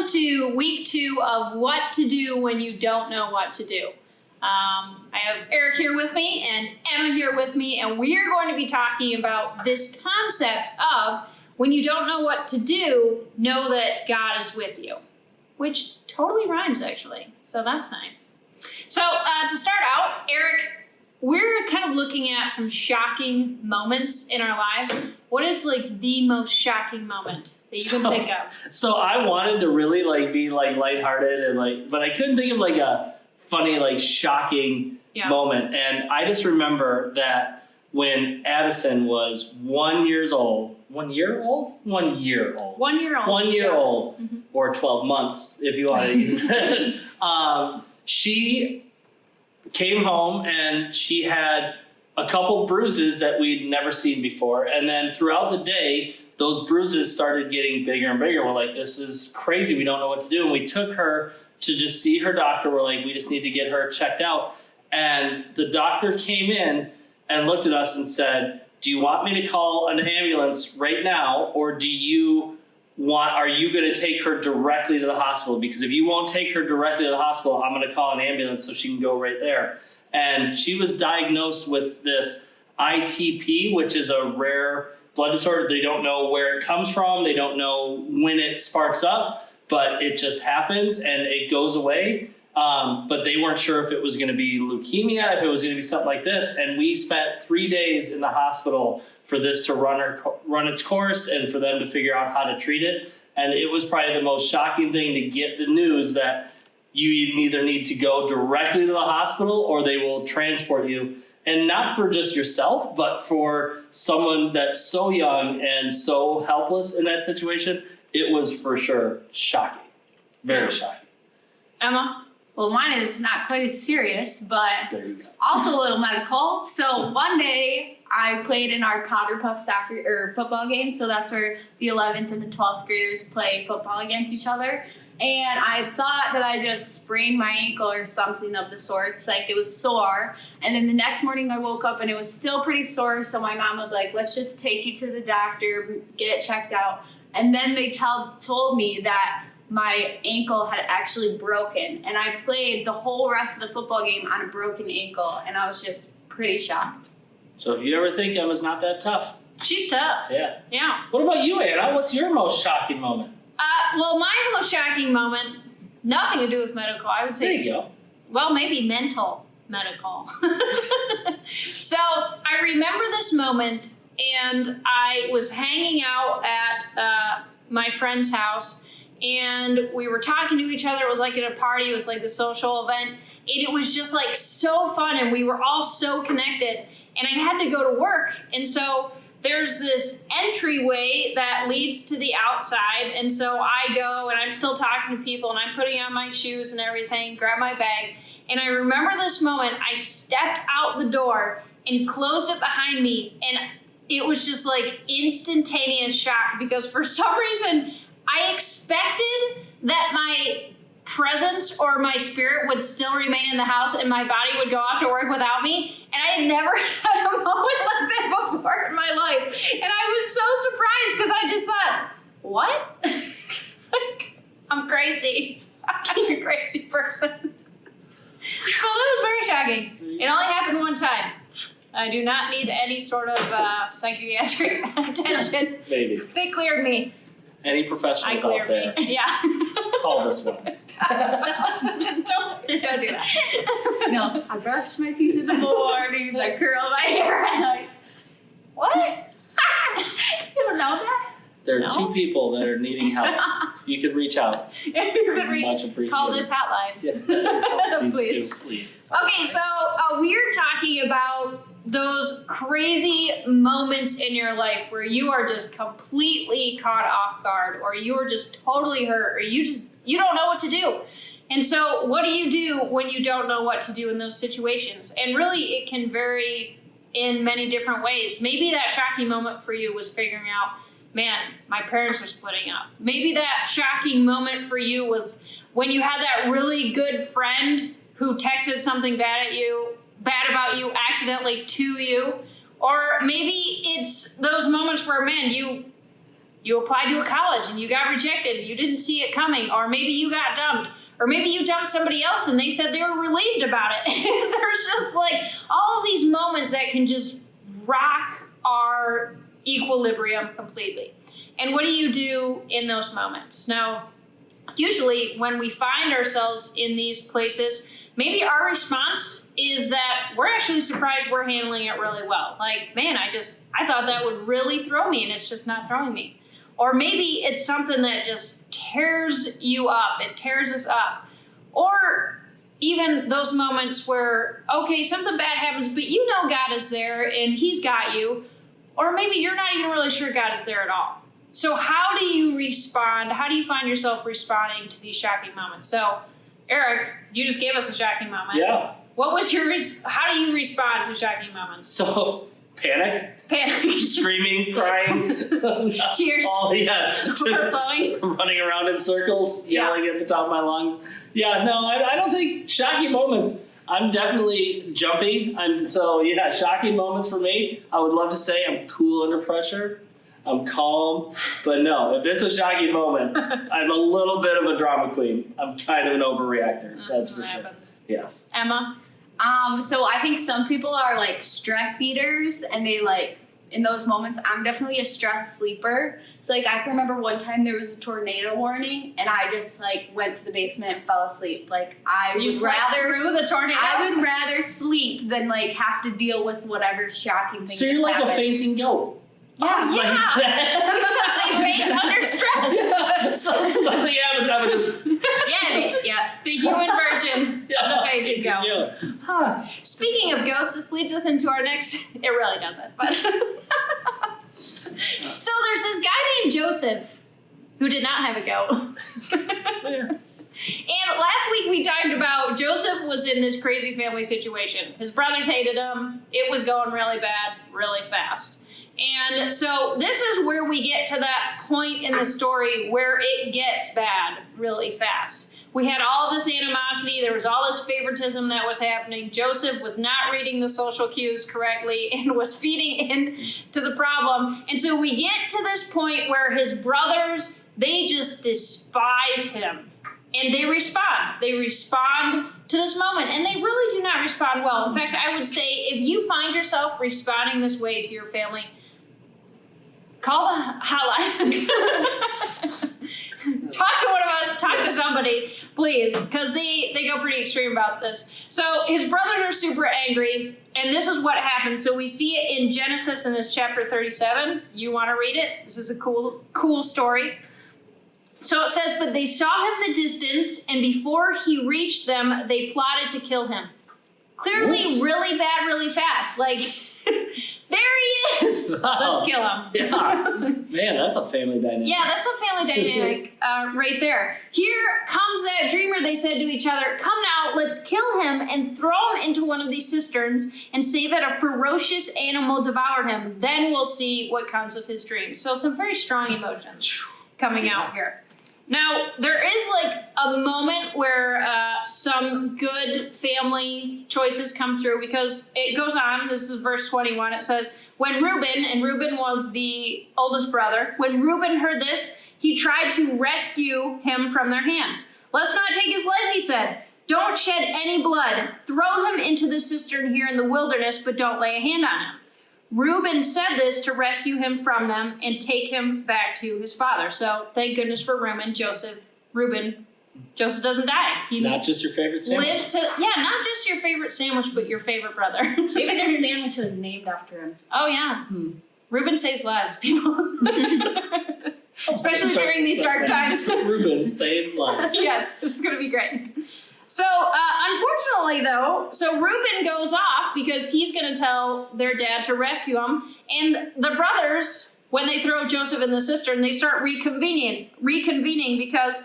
welcome to week 2 of What to Do When You Don't Know What to Do. I have Eric here with me and Emma here with me, and we are going to be talking about this concept of when you don't know what to do, know that God is with you, which totally rhymes actually, so that's nice. So to start out, Eric, we're kind of looking at some shocking moments in our lives. What is like the most shocking moment that you can think of? So I wanted to really be lighthearted and but I couldn't think of a funny shocking moment. And I just remember that when Addison was 1 year old, Mm-hmm. or 12 months if you want to use it. She came home and she had a couple bruises that we'd never seen before. And then throughout the day, those bruises started getting bigger and bigger. We're like, this is crazy. We don't know what to do. And we took her to just see her doctor. We're like, we just need to get her checked out. And the doctor came in and looked at us and said, do you want me to call an ambulance right now? Or are you going to take her directly to the hospital? Because if you won't take her directly to the hospital, I'm going to call an ambulance so she can go right there. And she was diagnosed with this ITP, which is a rare blood disorder. They don't know where it comes from. They don't know when it sparks up, but it just happens and it goes away. But they weren't sure if it was going to be leukemia, if it was going to be something like this. And we spent 3 days in the hospital for this to run its course and for them to figure out how to treat it. And it was probably the most shocking thing to get the news that you either need to go directly to the hospital or they will transport you. And not for just yourself, but for someone that's so young and so helpless in that situation. It was for sure shocking. Very shocking. Emma? Well, mine is not quite as serious, but There you go. also a little medical. So one day I played in our Powder Puff football game. So that's where the 11th and the 12th graders play football against each other. And I thought that I just sprained my ankle or something of the sorts. It was sore. And then the next morning I woke up and it was still pretty sore. So my mom was like, let's just take you to the doctor, get it checked out. And then they told me that my ankle had actually broken. And I played the whole rest of the football game on a broken ankle. And I was just pretty shocked. So if you ever think Emma's not that tough. She's tough. Yeah. Yeah. What about you, Anna? What's your most shocking moment? Well, my most shocking moment, nothing to do with medical. I would say There you go. Well, maybe mental medical. So I remember this moment, and I was hanging out at my friend's house, and we were talking to each other. It was like at a party. It was like the social event, and it was just so fun, and we were all so connected. And I had to go to work, and so there's this entryway that leads to the outside, and so I go, and I'm still talking to people, and I'm putting on my shoes and everything, grab my bag, and I remember this moment. I stepped out the door and closed it behind me, and it was just instantaneous shock, because for some reason I expected that my presence or my spirit would still remain in the house and my body would go off to work without me. And I had never had a moment like that before in my life. And I was so surprised because I just thought, what? I'm crazy. I'm a crazy person. So that was very shocking. It only happened one time. I do not need any sort of psychiatric attention. Maybe. They cleared me. Any professionals out there, Yeah. call this one. don't do that. No, I brushed my teeth in the mornings. I curl my hair. What? You don't know that? There are No. 2 people that are needing help. You could reach out. You could Much appreciated. call this hotline. Yeah. These Please. 2, please. Okay, so we're talking about those crazy moments in your life where you are just completely caught off guard, or you are just totally hurt, or you don't know what to do. And so what do you do when you don't know what to do in those situations? And really, it can vary in many different ways. Maybe that shocking moment for you was figuring out, man, my parents are splitting up. Maybe that shocking moment for you was when you had that really good friend who texted something bad about you accidentally to you. Or maybe it's those moments where, man, you applied to a college and you got rejected and you didn't see it coming, or maybe you got dumped, or maybe you dumped somebody else and they said they were relieved about it. And there's just like all of these moments that can just rock our equilibrium completely. And what do you do in those moments? Now, usually when we find ourselves in these places, maybe our response is that we're actually surprised we're handling it really well. Like, man, I thought that would really throw me and it's just not throwing me. Or maybe it's something that just tears you up. It tears us up. Or even those moments where, okay, something bad happens, but you know God is there and he's got you. Or maybe you're not even really sure God is there at all. So how do you respond? How do you find yourself responding to these shocking moments? So, Eric, you just gave us a shocking moment. Yeah. What was how do you respond to shocking moments? So, panic, Panic. screaming, crying. Tears. Oh, yes. Just Overflowing. running around in circles, yelling at the top of my lungs. Yeah, no, I don't think shocking moments. I'm definitely jumpy. Shocking moments for me. I would love to say I'm cool under pressure. I'm calm, but no, if it's a shocking moment, I'm a little bit of a drama queen. I'm kind of an overreactor, that's for sure. Happens. Yes. Emma? So I think some people are like stress eaters and they like, in those moments, I'm definitely a stress sleeper. So like I can remember one time there was a tornado warning and I just like went to the basement and fell asleep. Like You slept through the tornado? I would rather sleep than like have to deal with whatever shocking thing So you're just like happened. a fainting goat. Yeah. Oh, Like yeah. that. They faint under stress. So something happens, I would just Yeah. The human version of the fainting goat. Yeah. Huh. Speaking of goats, this leads us into our next. It really doesn't, but. So there's this guy named Joseph who did not have a goat. Yeah. And last week we talked about Joseph was in this crazy family situation. His brothers hated him. It was going really bad, really fast. And so this is where we get to that point in the story where it gets bad really fast. We had all this animosity. There was all this favoritism that was happening. Joseph was not reading the social cues correctly and was feeding into the problem. And so we get to this point where his brothers, they just despise him. And they respond. They respond to this moment. And they really do not respond well. In fact, I would say if you find yourself responding this way to your family, call the hotline. Talk to one of us. Talk to somebody, please, because they go pretty extreme about this. So his brothers are super angry, and this is what happens. So we see it in Genesis, and it's chapter 37. You want to read it? This is a cool story. So it says, but they saw him in the distance, and before he reached them, they plotted to kill him. Clearly, really bad, really fast. Like, there he is. Wow. Let's kill him. Yeah. Man, that's a family dynamic. Yeah, that's a family dynamic right there. Here comes that dreamer, they said to each other, come now, let's kill him and throw him into one of these cisterns and say that a ferocious animal devoured him. Then we'll see what comes of his dreams. So some very strong emotions coming out here. Now, there is like a moment where some good family choices come through because it goes on. This is verse 21. It says, when Reuben, and Reuben was the oldest brother, when Reuben heard this, he tried to rescue him from their hands. Let's not take his life, he said. Don't shed any blood. Throw him into the cistern here in the wilderness, but don't lay a hand on him. Reuben said this to rescue him from them and take him back to his father. So thank goodness for Reuben. Joseph doesn't die. He Not just your favorite sandwich. lives to, not just your favorite sandwich, but your favorite brother. Maybe the sandwich was named after him. Oh yeah. Reuben saves lives, people. Especially during these dark times. Reuben saved lives. Yes, this is going to be great. So, unfortunately, though, Reuben goes off because he's going to tell their dad to rescue him. And the brothers, when they throw Joseph in the cistern, they start reconvening because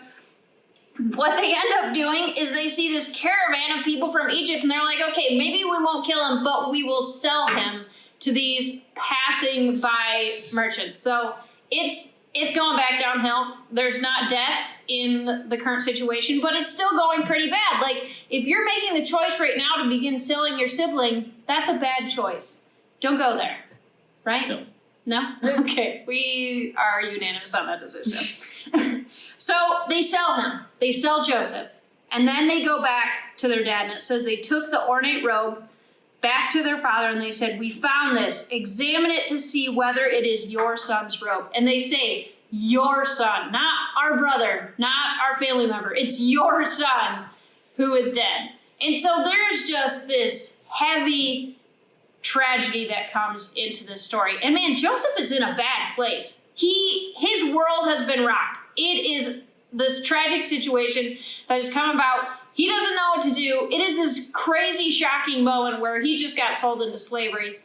what they end up doing is they see this caravan of people from Egypt, and they're like, okay, maybe we won't kill him, but we will sell him to these passing by merchants. So it's going back downhill. There's not death in the current situation, but it's still going pretty bad. Like, if you're making the choice right now to begin selling your sibling, that's a bad choice. Don't go there, right? No. No? Okay, we are unanimous on that decision. So they sell him. They sell Joseph. And then they go back to their dad, and it says they took the ornate robe back to their father, and they said, we found this. Examine it to see whether it is your son's robe. And they say, your son, not our brother, not our family member. It's your son who is dead. And so there's just this heavy tragedy that comes into this story. And man, Joseph is in a bad place. His world has been rocked. It is this tragic situation that has come about. He doesn't know what to do. It is this crazy, shocking moment where he just got sold into slavery.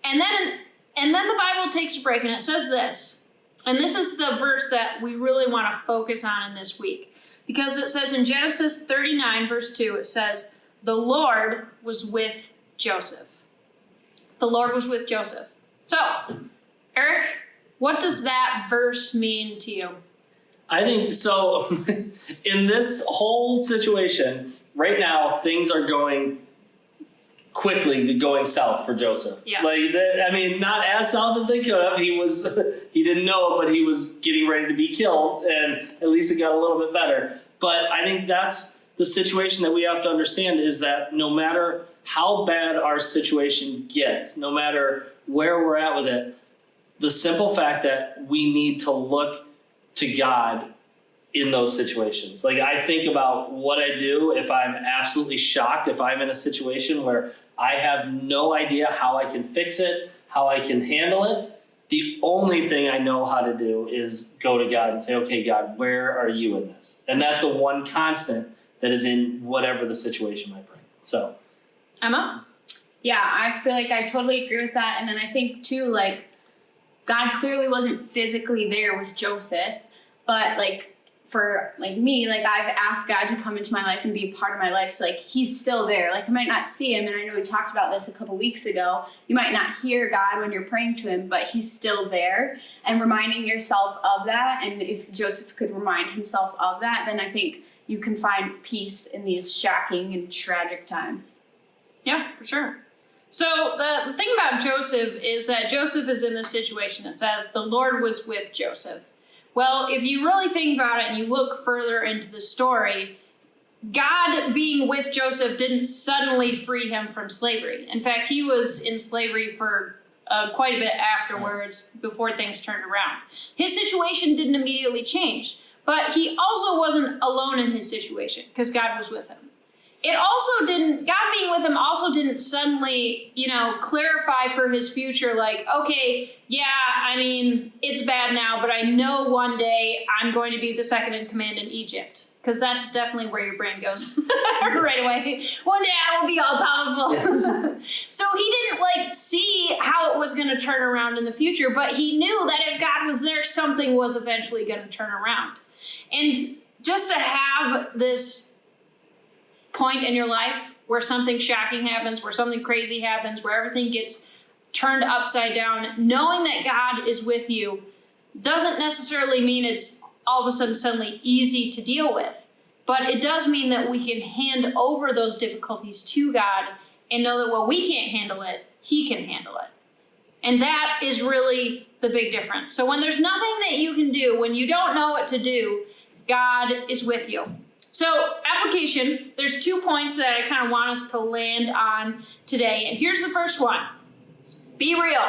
And then the Bible takes a break, and it says this. And this is the verse that we really want to focus on in this week. Because it says in Genesis 39, verse 2, it says, the Lord was with Joseph. The Lord was with Joseph. So, Eric, what does that verse mean to you? I think so. In this whole situation, right now, things are going quickly going south for Joseph. Yes. Not as south as they could have. He didn't know, but he was getting ready to be killed, and at least it got a little bit better. But I think that's the situation that we have to understand, is that no matter how bad our situation gets, no matter where we're at with it, the simple fact that we need to look to God in those situations. Like, I think about what I do if I'm absolutely shocked, if I'm in a situation where I have no idea how I can fix it, how I can handle it. The only thing I know how to do is go to God and say, okay, God, where are you in this? And that's the one constant that is in whatever the situation might bring. So, Emma? Yeah, I feel like I totally agree with that. And then I think too, like, God clearly wasn't physically there with Joseph, but for me, I've asked God to come into my life and be a part of my life. So he's still there. I might not see him. And I know we talked about this a couple weeks ago. You might not hear God when you're praying to him, but he's still there, and reminding yourself of that. And if Joseph could remind himself of that, then I think you can find peace in these shocking and tragic times. Yeah, for sure. So the thing about Joseph is that Joseph is in this situation. It says the Lord was with Joseph. Well, if you really think about it and you look further into the story, God being with Joseph didn't suddenly free him from slavery. In fact, he was in slavery for quite a bit afterwards, before things turned around. His situation didn't immediately change, but he also wasn't alone in his situation because God was with him. God being with him also didn't suddenly, clarify for his future, okay, yeah, it's bad now, but I know one day I'm going to be the second in command in Egypt. Because that's definitely where your brain goes right away. One day I will be all powerful. Yes. So he didn't see how it was going to turn around in the future, but he knew that if God was there, something was eventually going to turn around. And just to have this point in your life where something shocking happens, where something crazy happens, where everything gets turned upside down, knowing that God is with you doesn't necessarily mean it's all of a sudden suddenly easy to deal with. But it does mean that we can hand over those difficulties to God and know that while we can't handle it, he can handle it. And that is really the big difference. So when there's nothing that you can do, when you don't know what to do, God is with you. So application, there's 2 points that I kind of want us to land on today. And here's the first one. Be real.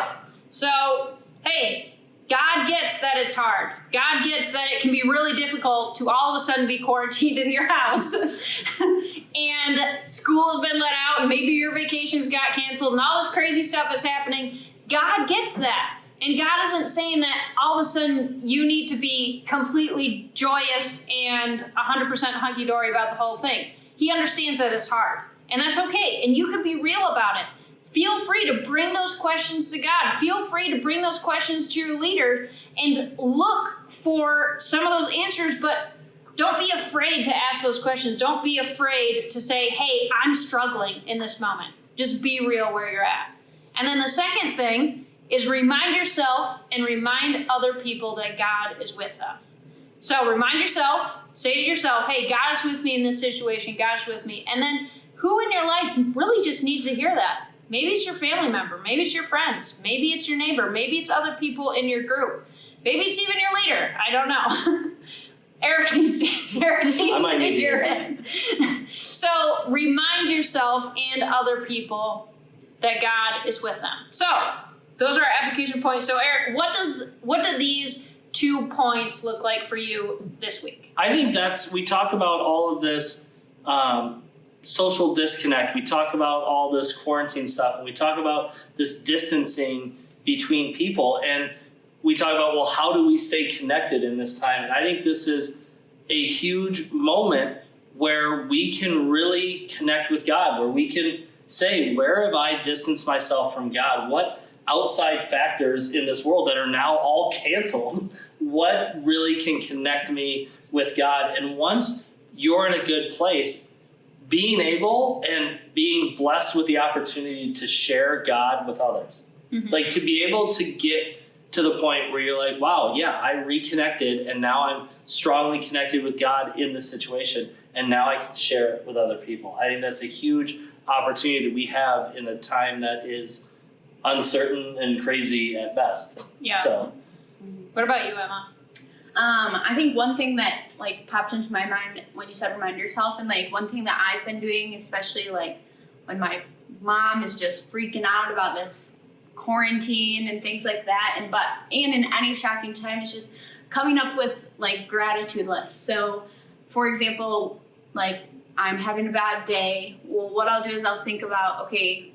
So, hey, God gets that it's hard. God gets that it can be really difficult to all of a sudden be quarantined in your house. And school has been let out, and maybe your vacations got canceled, and all this crazy stuff is happening. God gets that. And God isn't saying that all of a sudden you need to be completely joyous and 100% hunky-dory about the whole thing. He understands that it's hard, and that's okay. And you can be real about it. Feel free to bring those questions to God. Feel free to bring those questions to your leader and look for some of those answers, but don't be afraid to ask those questions. Don't be afraid to say, hey, I'm struggling in this moment. Just be real where you're at. And then the second thing is remind yourself and remind other people that God is with them. So remind yourself, say to yourself, hey, God is with me in this situation. God is with me. And then who in your life really just needs to hear that? Maybe it's your family member. Maybe it's your friends. Maybe it's your neighbor. Maybe it's other people in your group. Maybe it's even your leader. I don't know. Eric needs to hear it. So remind yourself and other people that God is with them. So those are our application points. So Eric, what do these 2 points look like for you this week? I think we talk about all of this social disconnect. We talk about all this quarantine stuff, and we talk about this distancing between people. And we talk about, well, how do we stay connected in this time? And I think this is a huge moment where we can really connect with God, where we can say, where have I distanced myself from God? What outside factors in this world that are now all canceled, what really can connect me with God? And once you're in a good place, being able and being blessed with the opportunity to share God with others. Mm-hmm. Like to be able to get to the point where you're like, wow, yeah, I reconnected and now I'm strongly connected with God in this situation, and now I can share it with other people. I think that's a huge opportunity that we have in a time that is uncertain and crazy at best. Yeah. So, what about you, Emma? I think one thing that like popped into my mind when you said remind yourself, and like one thing that I've been doing, especially like when my mom is just freaking out about this quarantine and things like that, and in any shocking time, is just coming up with like gratitude lists. So for example, like I'm having a bad day, well, what I'll do is I'll think about, okay,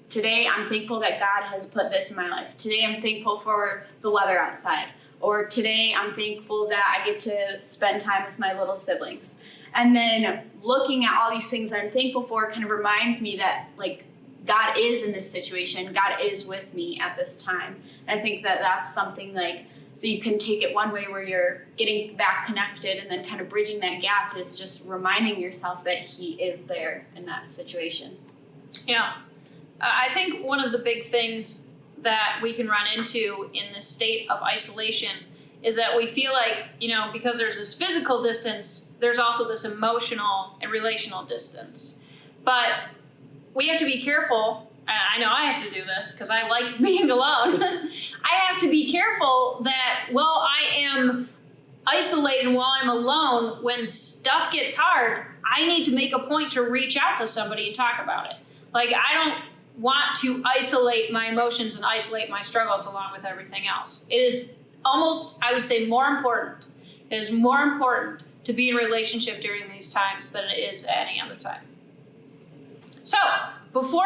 today I'm thankful that God has put this in my life. Today I'm thankful for the weather outside. Or today I'm thankful that I get to spend time with my little siblings. And then looking at all these things that I'm thankful for kind of reminds me that like God is in this situation. God is with me at this time. And I think that that's something like, so you can take it one way where you're getting back connected, and then kind of bridging that gap is just reminding yourself that He is there in that situation. Yeah. I think one of the big things that we can run into in this state of isolation is that we feel like, because there's this physical distance, there's also this emotional and relational distance. But we have to be careful. I know I have to do this because I like being alone. I have to be careful that while I am isolated and while I'm alone, when stuff gets hard, I need to make a point to reach out to somebody and talk about it. Like, I don't want to isolate my emotions and isolate my struggles along with everything else. It is almost, I would say, more important. It is more important to be in a relationship during these times than it is at any other time. So, before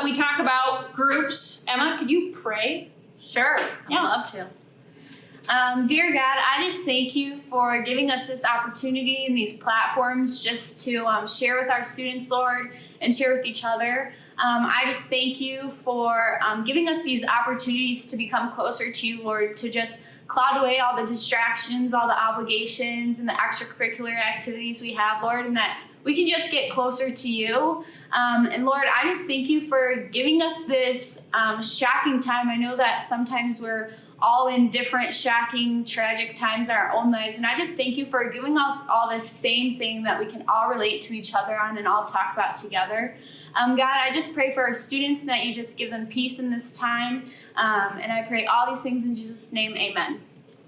we talk about groups, Emma, could you pray? Sure, Yeah. I'd love to. Dear God, I just thank you for giving us this opportunity and these platforms just to share with our students, Lord, and share with each other. I just thank you for giving us these opportunities to become closer to you, Lord, to just cloud away all the distractions, all the obligations, and the extracurricular activities we have, Lord, and that we can just get closer to you. And Lord, I just thank you for giving us this shocking time. I know that sometimes we're all in different shocking, tragic times in our own lives. And I just thank you for giving us all this same thing that we can all relate to each other on and all talk about together. God, I just pray for our students that you just give them peace in this time. And I pray all these things in Jesus' name, amen.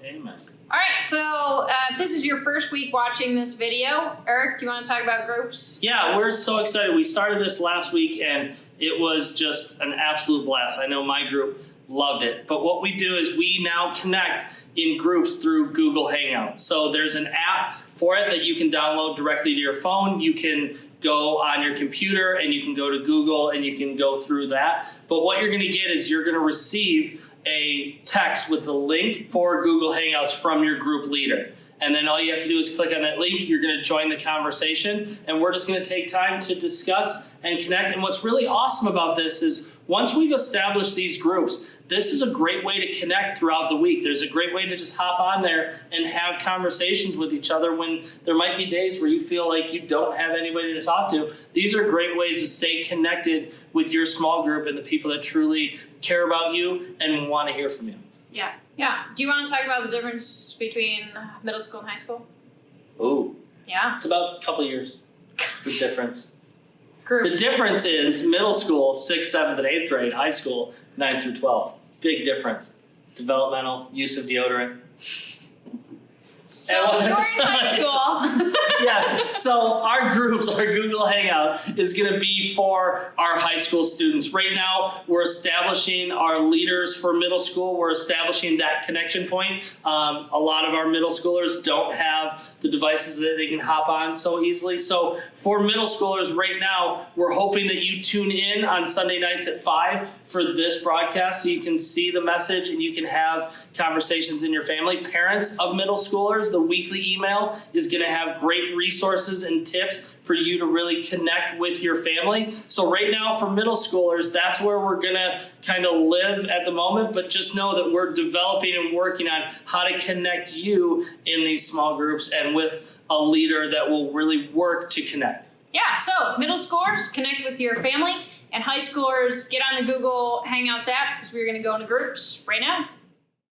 Amen. All right, so if this is your first week watching this video, Eric, do you want to talk about groups? Yeah, we're so excited. We started this last week and it was just an absolute blast. I know my group loved it. But what we do is we now connect in groups through Google Hangouts. So there's an app for it that you can download directly to your phone. You can go on your computer and you can go to Google and you can go through that. But what you're going to get is you're going to receive a text with the link for Google Hangouts from your group leader. And then all you have to do is click on that link. You're going to join the conversation, and we're just going to take time to discuss and connect. And what's really awesome about this is once we've established these groups, this is a great way to connect throughout the week. There's a great way to just hop on there and have conversations with each other when there might be days where you feel like you don't have anybody to talk to. These are great ways to stay connected with your small group and the people that truly care about you and want to hear from you. Yeah. Yeah. Do you want to talk about the difference between middle school and high school? Oh, Yeah. it's about a couple years, the difference. Groups. The difference is middle school, 6th, 7th, and 8th grade, high school, 9th through 12th. Big difference. Developmental, use of deodorant. So And you're in so- high school. Yes, so our groups, our Google Hangout is going to be for our high school students. Right now, we're establishing our leaders for middle school. We're establishing that connection point. A lot of our middle schoolers don't have the devices that they can hop on so easily. So for middle schoolers right now, we're hoping that you tune in on Sunday nights at 5 for this broadcast so you can see the message and you can have conversations in your family. Parents of middle schoolers, the weekly email is going to have great resources and tips for you to really connect with your family. So right now for middle schoolers, that's where we're going to kind of live at the moment, but just know that we're developing and working on how to connect you in these small groups and with a leader that will really work to connect. Yeah, so middle schoolers, connect with your family, and high schoolers, get on the Google Hangouts app because we're going to go into groups right now.